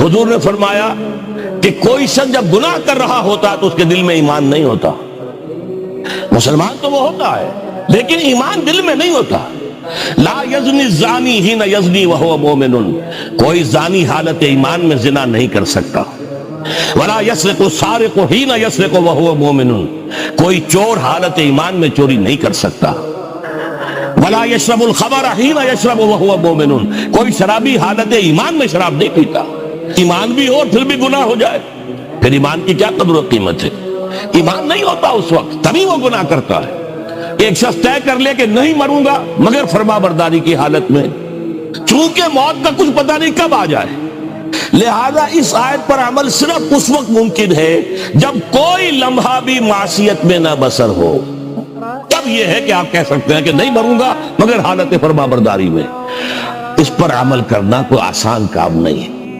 حضور نے فرمایا کہ کوئی شخص جب گناہ کر رہا ہوتا تو اس کے دل میں ایمان نہیں ہوتا. مسلمان تو وہ ہوتا ہے لیکن ایمان دل میں نہیں ہوتا. لا یزنی الزانی حین یزنی وہو مومن، کوئی زانی حالت ایمان میں زنا نہیں کر سکتا. ولا یسرق السارق حین یسرق وہو مومن، کوئی چور حالت ایمان میں چوری نہیں کر سکتا. ولا یشرب الخمر حین یشرب وہو مومن، کوئی شرابی حالت ایمان میں شراب نہیں پیتا. ایمان بھی ہو اور پھر بھی گناہ ہو جائے، پھر ایمان کی کیا قدر و قیمت ہے؟ ایمان نہیں ہوتا اس وقت، تبھی وہ گناہ کرتا ہے. ایک شخص طے کر لے کہ نہیں مروں گا مگر فرما برداری کی حالت میں، چونکہ موت کا کچھ پتہ نہیں کب آ جائے، لہذا اس آیت پر عمل صرف اس وقت ممکن ہے جب کوئی لمحہ بھی معصیت میں نہ بسر ہو. تب یہ ہے کہ آپ کہہ سکتے ہیں کہ نہیں مروں گا مگر حالت فرما برداری میں. اس پر عمل کرنا کوئی آسان کام نہیں ہے.